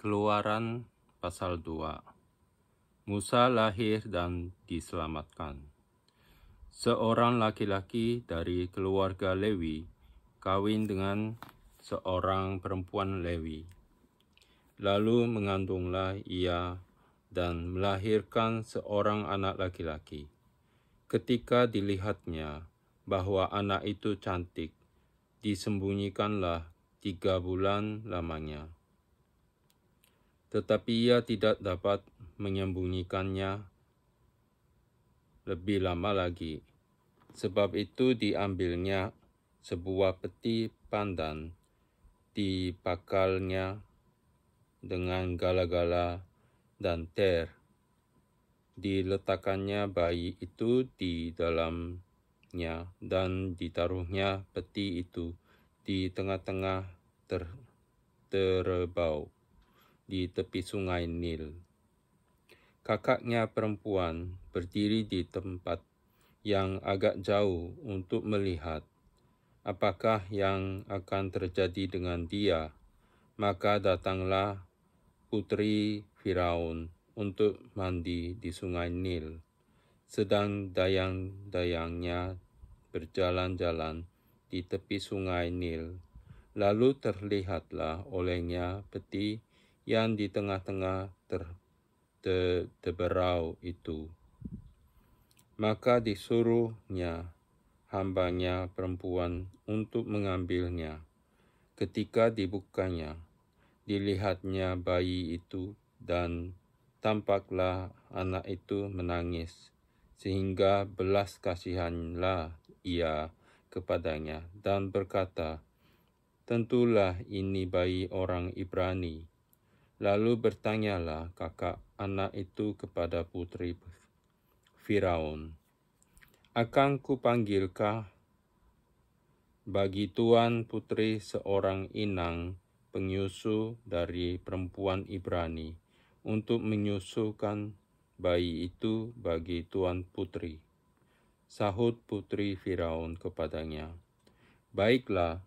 Keluaran pasal 2. Musa lahir dan diselamatkan. Seorang laki-laki dari keluarga Lewi kawin dengan seorang perempuan Lewi. Lalu mengandunglah ia dan melahirkan seorang anak laki-laki. Ketika dilihatnya bahwa anak itu cantik, disembunyikanlah 3 bulan lamanya. Tetapi ia tidak dapat menyembunyikannya lebih lama lagi. Sebab itu diambilnya sebuah peti pandan, dibakalnya dengan gala-gala dan ter. Diletakkannya bayi itu di dalamnya dan ditaruhnya peti itu di tengah-tengah terebau di tepi sungai Nil. Kakaknya perempuan berdiri di tempat yang agak jauh untuk melihat apakah yang akan terjadi dengan dia. Maka datanglah putri Firaun untuk mandi di sungai Nil. Sedang dayang-dayangnya berjalan-jalan di tepi sungai Nil. Lalu terlihatlah olehnya peti yang di tengah-tengah teberau itu. Maka disuruhnya hambanya perempuan untuk mengambilnya. Ketika dibukanya, dilihatnya bayi itu dan tampaklah anak itu menangis, sehingga belas kasihanlah ia kepadanya dan berkata, "Tentulah ini bayi orang Ibrani." Lalu bertanyalah kakak anak itu kepada putri Firaun, "Akan kupanggilkah bagi tuan putri seorang inang penyusu dari perempuan Ibrani untuk menyusukan bayi itu bagi tuan putri?" Sahut putri Firaun kepadanya, "Baiklah."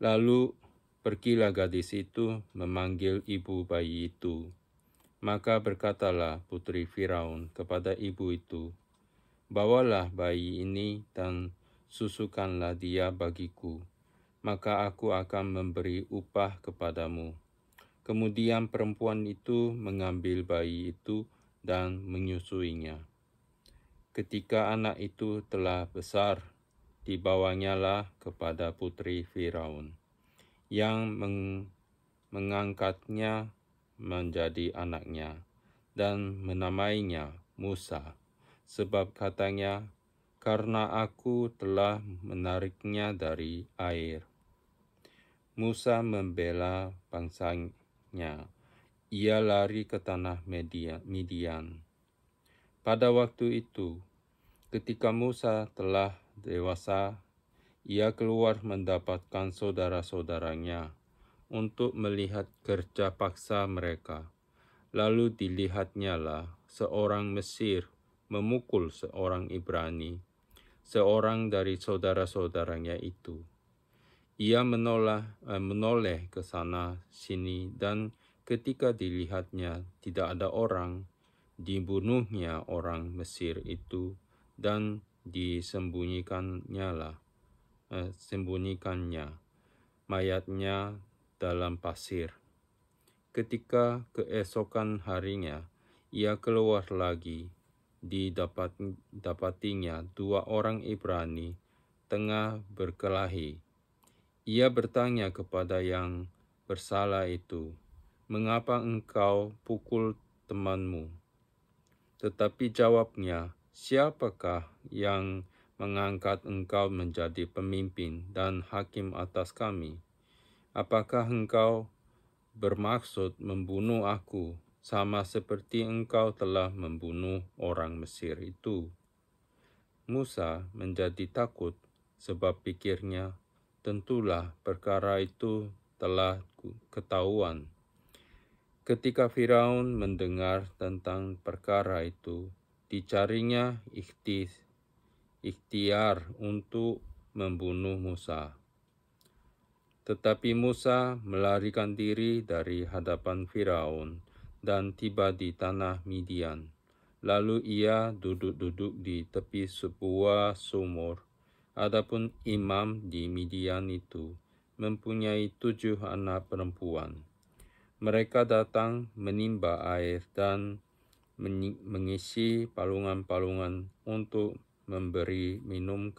Lalu pergilah gadis itu memanggil ibu bayi itu. Maka berkatalah putri Firaun kepada ibu itu, "Bawalah bayi ini dan susukanlah dia bagiku, maka aku akan memberi upah kepadamu." Kemudian perempuan itu mengambil bayi itu dan menyusuinya. Ketika anak itu telah besar, dibawanyalah kepada putri Firaun, yang mengangkatnya menjadi anaknya dan menamainya Musa, sebab katanya, "Karena aku telah menariknya dari air." Musa membela bangsanya. Ia lari ke tanah Midian. Pada waktu itu, ketika Musa telah dewasa, ia keluar mendapatkan saudara-saudaranya untuk melihat kerja paksa mereka. Lalu dilihatnyalah seorang Mesir memukul seorang Ibrani, seorang dari saudara-saudaranya itu. Ia menoleh ke sana sini, dan ketika dilihatnya tidak ada orang, dibunuhnya orang Mesir itu dan disembunyikannya mayatnya dalam pasir. Ketika keesokan harinya ia keluar lagi, didapatinya 2 orang Ibrani tengah berkelahi. Ia bertanya kepada yang bersalah itu, "Mengapa engkau pukul temanmu?" Tetapi jawabnya, "Siapakah yang mengangkat engkau menjadi pemimpin dan hakim atas kami? Apakah engkau bermaksud membunuh aku, sama seperti engkau telah membunuh orang Mesir itu?" Musa menjadi takut, sebab pikirnya, tentulah perkara itu telah ketahuan. Ketika Firaun mendengar tentang perkara itu, dicarinya ikhtiar untuk membunuh Musa. Tetapi Musa melarikan diri dari hadapan Firaun dan tiba di tanah Midian. Lalu ia duduk-duduk di tepi sebuah sumur. Adapun imam di Midian itu mempunyai 7 anak perempuan. Mereka datang menimba air dan mengisi palungan-palungan untuk memberi minum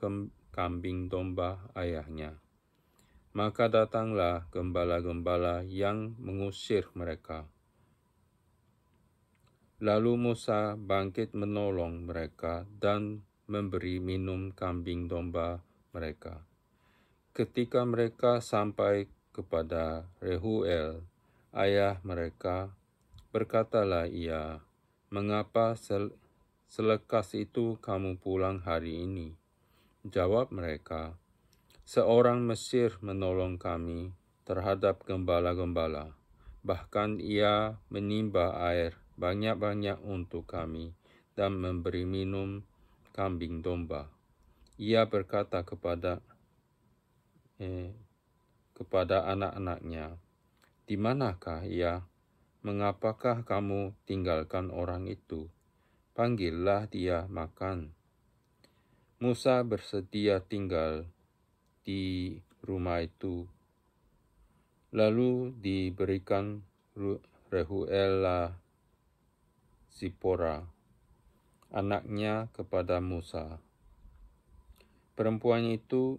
kambing domba ayahnya. Maka datanglah gembala-gembala yang mengusir mereka. Lalu Musa bangkit menolong mereka dan memberi minum kambing domba mereka. Ketika mereka sampai kepada Reuel, ayah mereka, berkatalah ia, "Mengapa selekas itu kamu pulang hari ini?" Jawab mereka, "Seorang Mesir menolong kami terhadap gembala-gembala. Bahkan ia menimba air banyak-banyak untuk kami dan memberi minum kambing domba." Ia berkata kepada anak-anaknya, "Di manakah ia? Mengapakah kamu tinggalkan orang itu? Panggillah dia makan." Musa bersedia tinggal di rumah itu. Lalu diberikan Reuel Zipora, anaknya, kepada Musa. Perempuan itu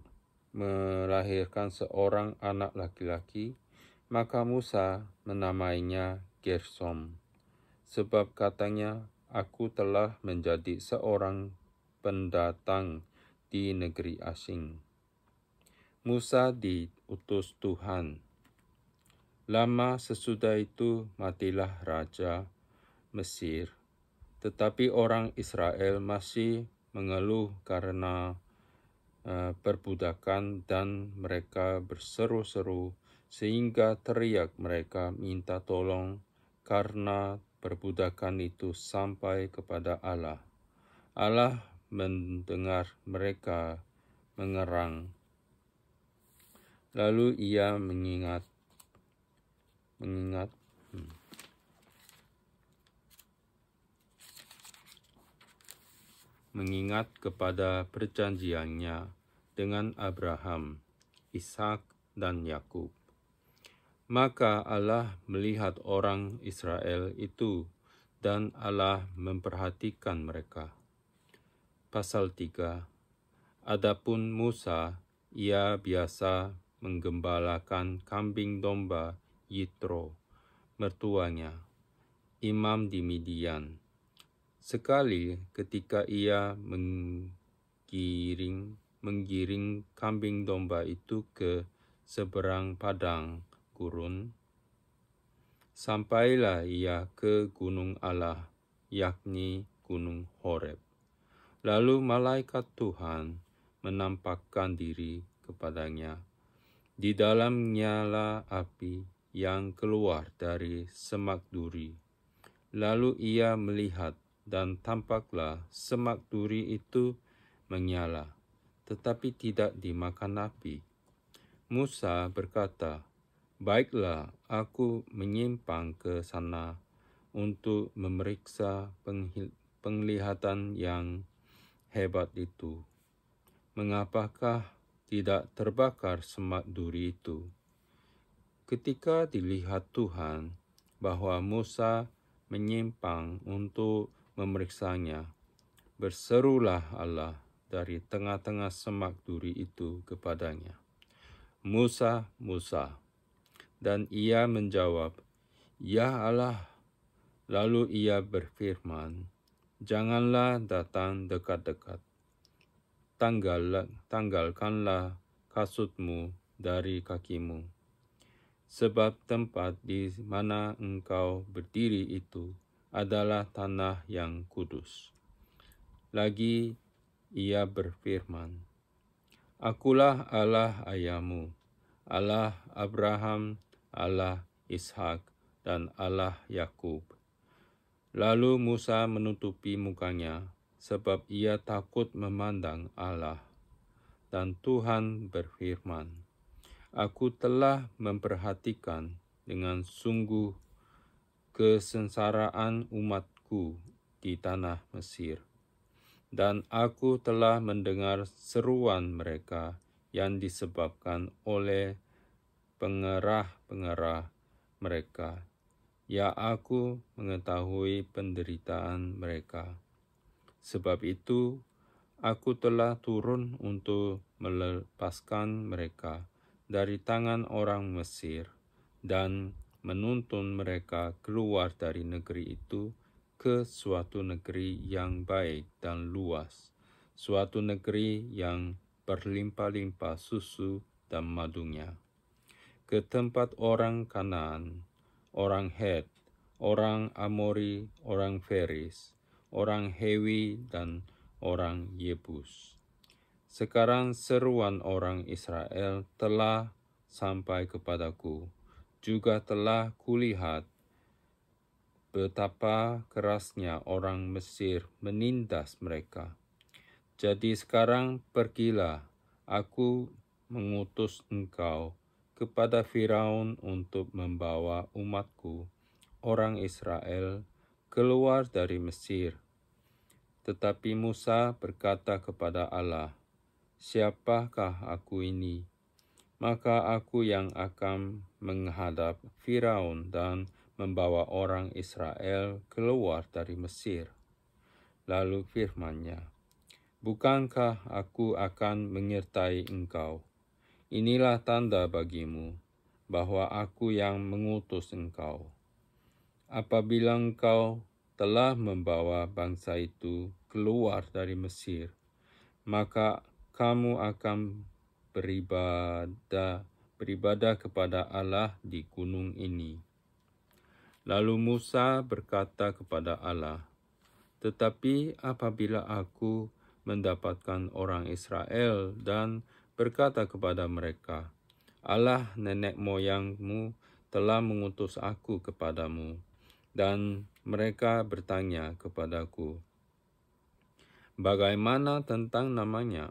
melahirkan seorang anak laki-laki, maka Musa menamainya Gersom, sebab katanya, "Aku telah menjadi seorang pendatang di negeri asing." Musa diutus Tuhan. Lama sesudah itu matilah Raja Mesir, tetapi orang Israel masih mengeluh karena perbudakan dan mereka berseru-seru sehingga teriak mereka minta tolong karena perbudakan itu sampai kepada Allah. Allah mendengar mereka mengerang. Lalu ia mengingat kepada perjanjiannya dengan Abraham, Ishak, dan Yakub. Maka Allah melihat orang Israel itu dan Allah memperhatikan mereka. Pasal 3. Adapun Musa, ia biasa menggembalakan kambing domba Yitro, mertuanya, imam di Midian. Sekali ketika ia menggiring kambing domba itu ke seberang padang gurun, sampailah ia ke gunung Allah, yakni gunung Horeb. Lalu malaikat Tuhan menampakkan diri kepadanya. Di dalamnya lah api yang keluar dari semak duri. Lalu ia melihat dan tampaklah semak duri itu menyala, tetapi tidak dimakan api. Musa berkata, "Baiklah, aku menyimpang ke sana untuk memeriksa penglihatan yang hebat itu. Mengapakah tidak terbakar semak duri itu?" Ketika dilihat Tuhan bahwa Musa menyimpang untuk memeriksanya, berserulah Allah dari tengah-tengah semak duri itu kepadanya, "Musa, Musa." Dan ia menjawab, "Ya Allah." Lalu ia berfirman, "Janganlah datang dekat-dekat. Tanggalkanlah kasutmu dari kakimu, sebab tempat di mana engkau berdiri itu adalah tanah yang kudus." Lagi ia berfirman, "Akulah Allah ayahmu, Allah Abraham, Allah Ishak, dan Allah Yakub." Lalu Musa menutupi mukanya, sebab ia takut memandang Allah. Dan Tuhan berfirman, Aku telah memperhatikan dengan sungguh kesengsaraan umatku di tanah Mesir, dan aku telah mendengar seruan mereka yang disebabkan oleh pengerah-pengerah mereka. Ya, aku mengetahui penderitaan mereka. Sebab itu, aku telah turun untuk melepaskan mereka dari tangan orang Mesir dan menuntun mereka keluar dari negeri itu ke suatu negeri yang baik dan luas, suatu negeri yang berlimpah-limpah susu dan madunya, ke tempat orang Kanaan, orang Het, orang Amori, orang Feris, orang Hewi, dan orang Yebus. Sekarang seruan orang Israel telah sampai kepadaku, juga telah kulihat betapa kerasnya orang Mesir menindas mereka. Jadi sekarang pergilah, aku mengutus engkau kepada Firaun untuk membawa umatku, orang Israel, keluar dari Mesir. Tetapi Musa berkata kepada Allah, "Siapakah aku ini?" Maka aku yang akan menghadap Firaun dan membawa orang Israel keluar dari Mesir. Lalu firman-Nya, "Bukankah aku akan menyertai engkau? Inilah tanda bagimu bahwa aku yang mengutus engkau. Apabila engkau telah membawa bangsa itu keluar dari Mesir, maka kamu akan beribadah kepada Allah di gunung ini." Lalu Musa berkata kepada Allah, "Tetapi apabila aku mendapatkan orang Israel dan berkata kepada mereka, 'Allah nenek moyangmu telah mengutus aku kepadamu,' dan mereka bertanya kepadaku, 'Bagaimana tentang namanya?'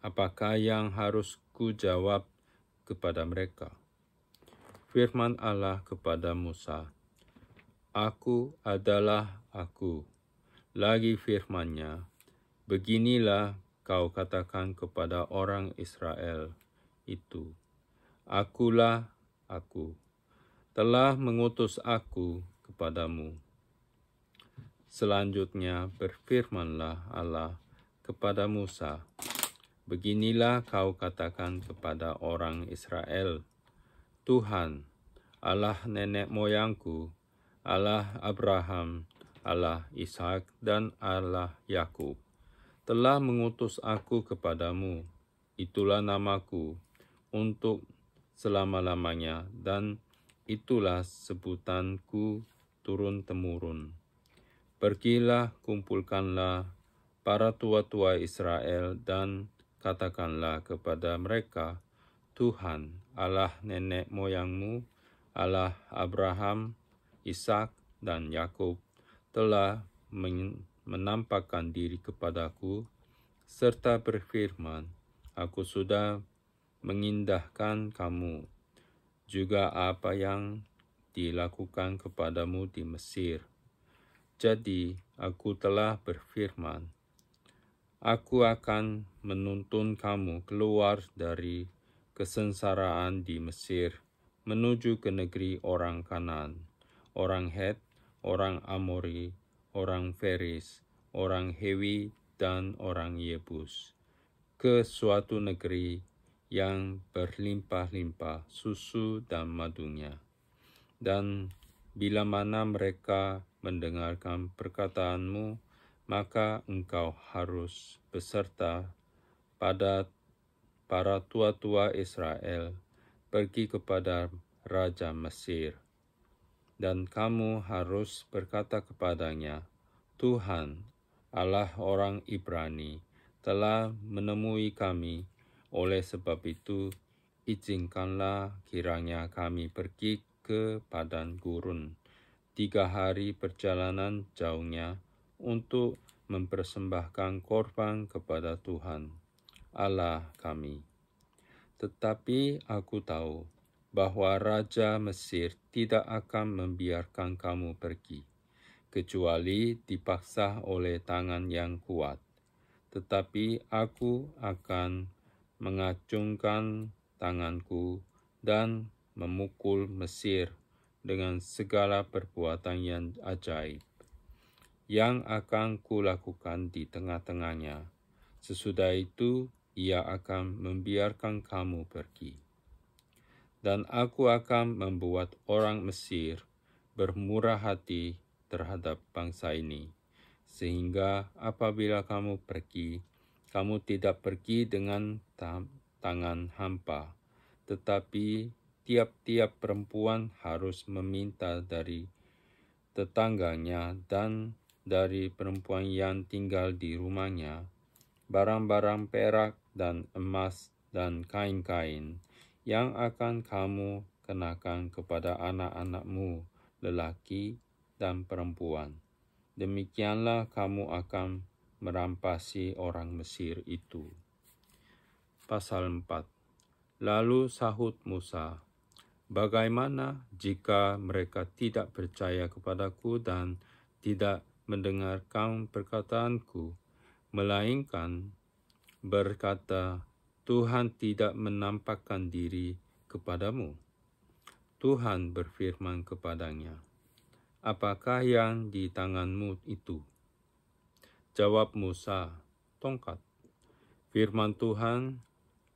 Apakah yang harus kujawab kepada mereka?" Firman Allah kepada Musa, "Aku adalah Aku." Lagi firman-Nya, "Beginilah kau katakan kepada orang Israel itu, Akulah Aku, telah mengutus Aku kepadamu." Selanjutnya berfirmanlah Allah kepada Musa, "Beginilah kau katakan kepada orang Israel, Tuhan, Allah nenek moyangku, Allah Abraham, Allah Ishak, dan Allah Yakub, telah mengutus aku kepadamu. Itulah namaku untuk selama-lamanya, dan itulah sebutanku turun-temurun. Pergilah, kumpulkanlah para tua-tua Israel, dan katakanlah kepada mereka, Tuhan, Allah nenek moyangmu, Allah Abraham, Ishak, dan Yakub, telah menampakkan diri kepadaku, serta berfirman, Aku sudah mengindahkan kamu, juga apa yang dilakukan kepadamu di Mesir. Jadi aku telah berfirman, Aku akan menuntun kamu keluar dari kesengsaraan di Mesir, menuju ke negeri orang Kanaan, orang Het, orang Amori, orang Feris, orang Hewi, dan orang Yebus, ke suatu negeri yang berlimpah-limpah susu dan madunya. Dan bila mana mereka mendengarkan perkataanmu, maka engkau harus beserta pada para tua-tua Israel pergi kepada Raja Mesir. Dan kamu harus berkata kepadanya, Tuhan, Allah orang Ibrani, telah menemui kami. Oleh sebab itu, izinkanlah kiranya kami pergi ke padang gurun 3 hari perjalanan jauhnya untuk mempersembahkan korban kepada Tuhan, Allah kami. Tetapi aku tahu bahwa Raja Mesir tidak akan membiarkan kamu pergi, kecuali dipaksa oleh tangan yang kuat. Tetapi aku akan mengacungkan tanganku dan memukul Mesir dengan segala perbuatan yang ajaib yang akan kulakukan di tengah-tengahnya. Sesudah itu, ia akan membiarkan kamu pergi. Dan aku akan membuat orang Mesir bermurah hati terhadap bangsa ini, sehingga apabila kamu pergi, kamu tidak pergi dengan tangan hampa, tetapi tiap-tiap perempuan harus meminta dari tetangganya dan dari perempuan yang tinggal di rumahnya barang-barang perak dan emas dan kain-kain yang akan kamu kenakan kepada anak-anakmu lelaki dan perempuan. Demikianlah kamu akan merampasi orang Mesir itu. Pasal 4. Lalu sahut Musa, bagaimana jika mereka tidak percaya kepadaku dan tidak mendengarkan perkataanku, melainkan berkata, Tuhan tidak menampakkan diri kepadamu? Tuhan berfirman kepadanya, apakah yang di tanganmu itu? Jawab Musa, tongkat. Firman Tuhan,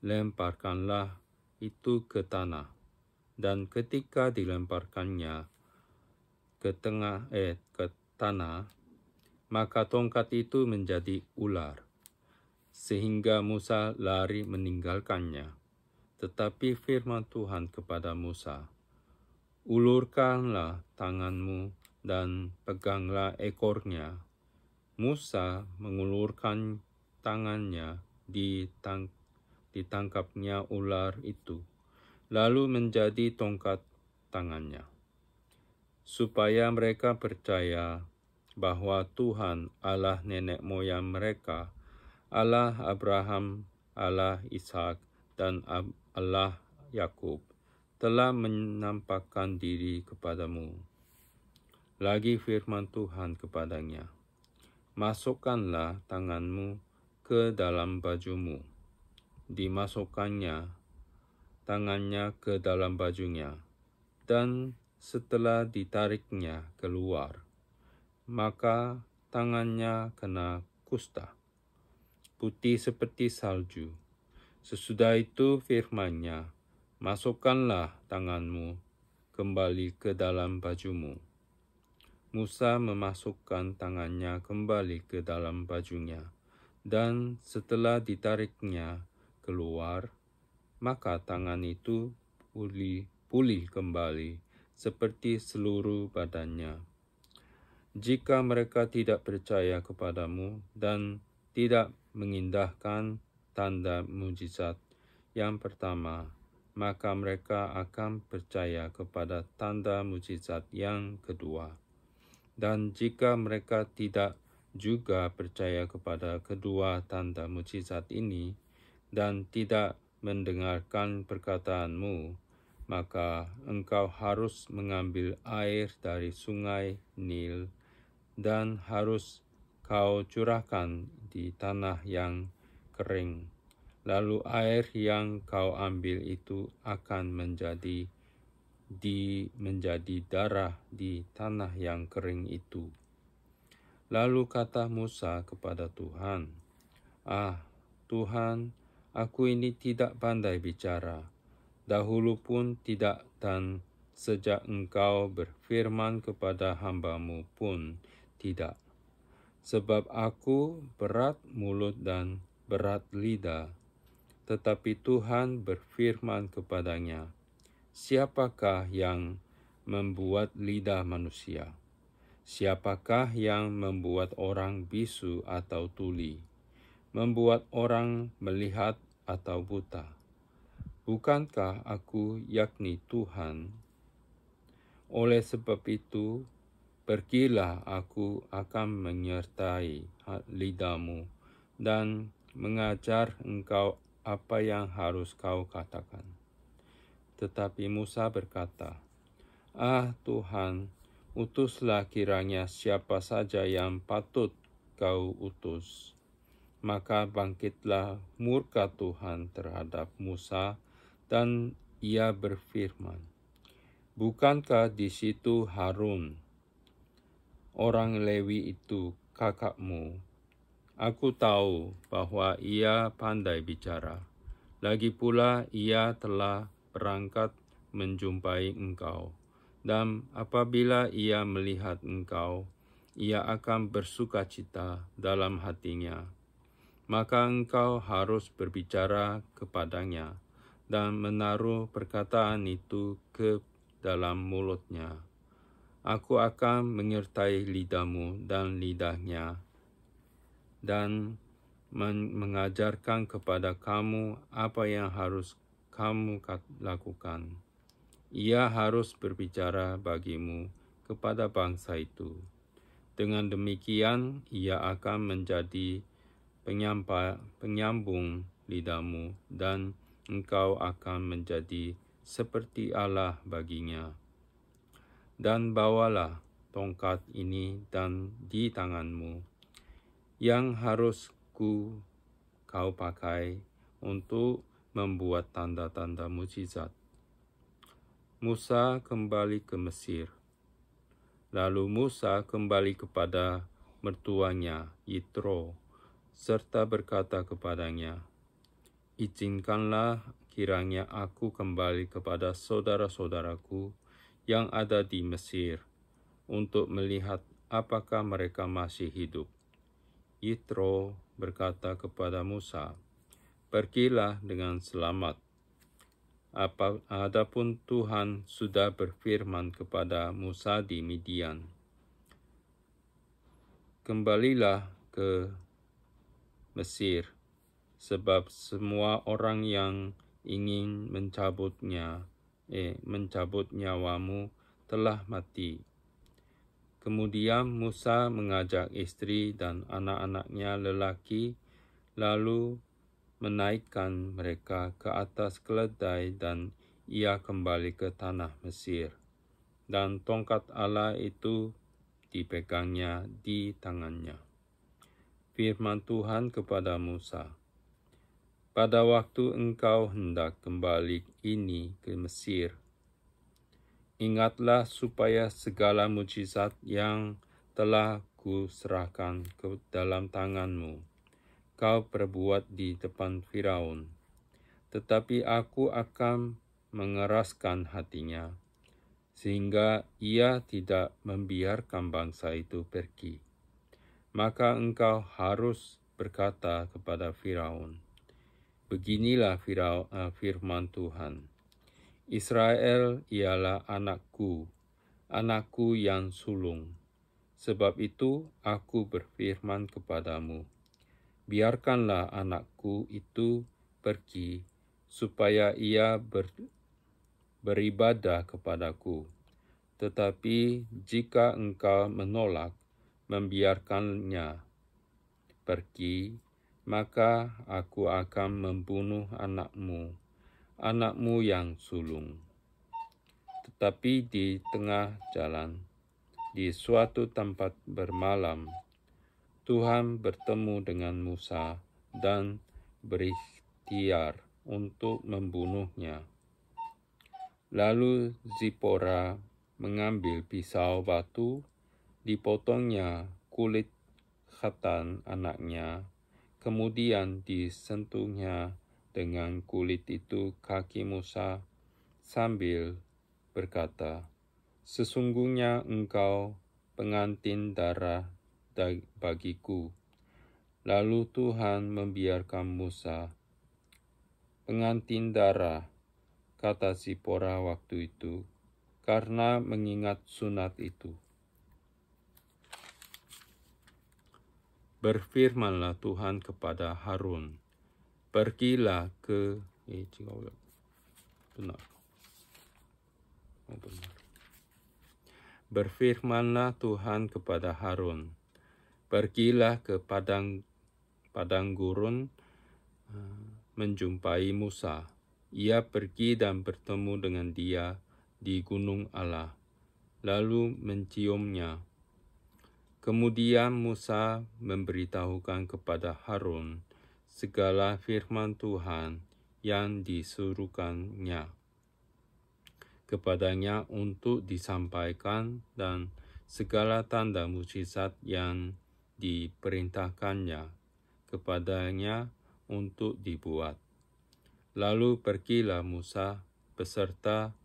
lemparkanlah itu ke tanah. Dan ketika dilemparkannya ke tanah, maka tongkat itu menjadi ular, sehingga Musa lari meninggalkannya. Tetapi firman Tuhan kepada Musa, ulurkanlah tanganmu dan peganglah ekornya. Musa mengulurkan tangannya, ditangkapnya ular itu, lalu menjadi tongkat tangannya, supaya mereka percaya bahwa Tuhan Allah nenek moyang mereka, Allah Abraham, Allah Ishak, dan Allah Yakub, telah menampakkan diri kepadamu. Lagi firman Tuhan kepadanya, masukkanlah tanganmu ke dalam bajumu. Dimasukkannya tangannya ke dalam bajunya, dan setelah ditariknya keluar, maka tangannya kena kusta, putih seperti salju. Sesudah itu firman-Nya, masukkanlah tanganmu kembali ke dalam bajumu. Musa memasukkan tangannya kembali ke dalam bajunya, dan setelah ditariknya keluar, maka tangan itu pulih kembali seperti seluruh badannya. Jika mereka tidak percaya kepadamu dan tidak mengindahkan tanda mujizat yang pertama, maka mereka akan percaya kepada tanda mujizat yang kedua. Dan jika mereka tidak juga percaya kepada kedua tanda mujizat ini dan tidak mendengarkan perkataanmu, maka engkau harus mengambil air dari sungai Nil dan harus kau curahkan di tanah yang kering. Lalu air yang kau ambil itu akan menjadi darah di tanah yang kering itu. Lalu kata Musa kepada Tuhan, Tuhan, aku ini tidak pandai bicara, dahulu pun tidak, dan sejak engkau berfirman kepada hamba-Mu pun tidak. Sebab aku berat mulut dan berat lidah. Tetapi Tuhan berfirman kepadanya, siapakah yang membuat lidah manusia? Siapakah yang membuat orang bisu atau tuli? Membuat orang melihat atau buta? Bukankah aku, yakni Tuhan? Oleh sebab itu, pergilah, aku akan menyertai lidahmu dan mengajar engkau apa yang harus kau katakan. Tetapi Musa berkata, "Ah Tuhan, utuslah kiranya siapa saja yang patut kau utus." Maka bangkitlah murka Tuhan terhadap Musa, dan ia berfirman, "Bukankah di situ Harun, orang Lewi itu, kakakmu? Aku tahu bahwa ia pandai bicara. Lagi pula ia telah berangkat menjumpai engkau. Dan apabila ia melihat engkau, ia akan bersukacita dalam hatinya. Maka engkau harus berbicara kepadanya dan menaruh perkataan itu ke dalam mulutnya. Aku akan menyertai lidahmu dan lidahnya, dan mengajarkan kepada kamu apa yang harus kamu lakukan. Ia harus berbicara bagimu kepada bangsa itu. Dengan demikian, ia akan menjadi penyambung lidahmu, dan engkau akan menjadi seperti Allah baginya. Dan bawalah tongkat ini dan di tanganmu, yang harus kau pakai untuk membuat tanda-tanda mukjizat. Musa kembali ke Mesir. Lalu Musa kembali kepada mertuanya, Yitro, serta berkata kepadanya, "Izinkanlah kiranya aku kembali kepada saudara-saudaraku yang ada di Mesir, untuk melihat apakah mereka masih hidup." Yitro berkata kepada Musa, "Pergilah dengan selamat. Adapun Tuhan sudah berfirman kepada Musa di Midian, kembalilah ke Mesir, sebab semua orang yang ingin mencabut nyawamu telah mati." Kemudian Musa mengajak istri dan anak-anaknya lelaki, lalu menaikkan mereka ke atas keledai, dan ia kembali ke tanah Mesir. Dan tongkat Allah itu dipegangnya di tangannya. Firman Tuhan kepada Musa, "Pada waktu engkau hendak kembali ini ke Mesir, ingatlah supaya segala mukjizat yang telah kuserahkan ke dalam tanganmu, kau perbuat di depan Firaun. Tetapi aku akan mengeraskan hatinya, sehingga ia tidak membiarkan bangsa itu pergi. Maka engkau harus berkata kepada Firaun, beginilah firman Tuhan, Israel ialah anakku, anakku yang sulung. Sebab itu aku berfirman kepadamu, biarkanlah anakku itu pergi, supaya ia beribadah kepadaku. Tetapi jika engkau menolak membiarkannya pergi, maka aku akan membunuh anakmu yang sulung." Tetapi di tengah jalan, di suatu tempat bermalam, Tuhan bertemu dengan Musa dan berikhtiar untuk membunuhnya. Lalu Zipora mengambil pisau batu, dipotongnya kulit khatan anaknya, kemudian disentuhnya dengan kulit itu kaki Musa sambil berkata, "Sesungguhnya engkau pengantin darah bagiku." Lalu Tuhan membiarkan Musa. "Pengantin darah," kata Zipora waktu itu, karena mengingat sunat itu. Berfirmanlah Tuhan kepada Harun, "Pergilah ke..." Berfirmanlah Tuhan kepada Harun, "Pergilah ke padang gurun, menjumpai Musa. Ia pergi dan bertemu dengan dia di gunung Allah, lalu menciumnya. Kemudian Musa memberitahukan kepada Harun segala firman Tuhan yang disuruhkannya kepadanya untuk disampaikan dan segala tanda mukjizat yang diperintahkannya kepadanya untuk dibuat. Lalu pergilah Musa beserta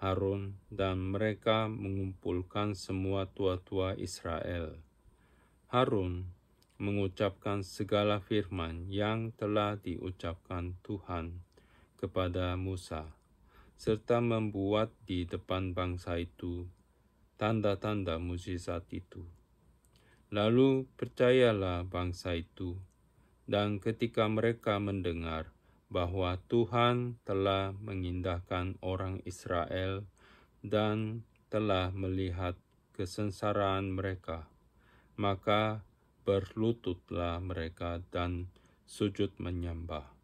Harun dan mereka mengumpulkan semua tua-tua Israel. Harun mengucapkan segala firman yang telah diucapkan Tuhan kepada Musa, serta membuat di depan bangsa itu tanda-tanda mukjizat itu. Lalu percayalah bangsa itu, dan ketika mereka mendengar bahwa Tuhan telah mengindahkan orang Israel dan telah melihat kesengsaraan mereka, maka berlututlah mereka dan sujud menyembah.